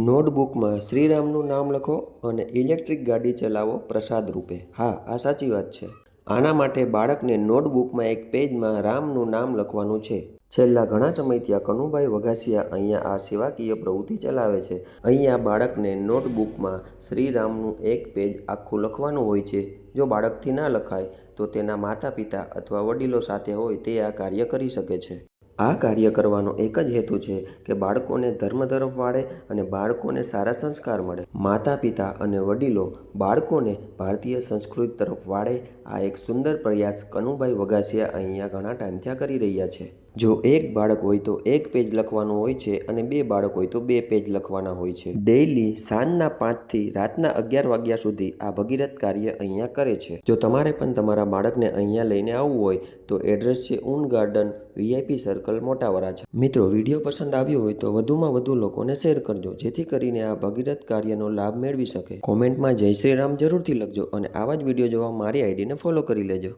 નોટબુકમાં શ્રીરામનું નામ લખો અને ઇલેક્ટ્રિક ગાડી ચલાવો પ્રસાદ રૂપે. હા, આ સાચી વાત છે. આના માટે બાળકને નોટબુકમાં એક પેજમાં રામનું નામ લખવાનું છે. છેલ્લા ઘણા સમયથી આ કનુભાઈ વઘાસિયા અહીંયા આ સેવાકીય પ્રવૃત્તિ ચલાવે છે. અહીંયા બાળકને નોટબુકમાં શ્રીરામનું એક પેજ આખું લખવાનું હોય છે. જો બાળકથી ના લખાય તો તેના માતા પિતા અથવા વડીલો સાથે હોય તે આ કાર્ય કરી શકે છે. આ કાર્ય કરવાનો એક જ હેતુ છે કે બાળકોને ધર્મ તરફ વાળે અને બાળકોને સારા સંસ્કાર મળે. માતા પિતા અને વડીલો બાળકોને ભારતીય સંસ્કૃતિ તરફ વાળે આ એક સુંદર પ્રયાસ કનુભાઈ વઘાસિયા અહીંયા ઘણા ટાઈમથી કરી રહ્યા છે. જો એક બાળક હોય તો એક પેજ લખવાનું હોય છે અને બે બાળક હોય તો બે પેજ લખવાના હોય છે. ડેઈલી સાંજના 5 થી રાતના 11 વાગ્યા સુધી આ ભગીરથ કાર્ય અહીંયા કરે છે. જો તમારે પણ તમારા બાળકને અહીંયા લઈને આવવું હોય તો એડ્રેસ છે ઊન ગાર્ડન, VIP સર્કલ, મોટા વરાછા. મિત્રો, વિડીયો પસંદ આવ્યો હોય તો વધુમાં વધુ લોકોને શેર કરજો જેથી કરીને આ ભગીરથ કાર્યનો લાભ મેળવી શકે. કોમેન્ટમાં જય શ્રી રામ જરૂરથી લખજો અને આવા જ વિડીયો જોવા મારી આઈડીને ફોલો કરી લેજો.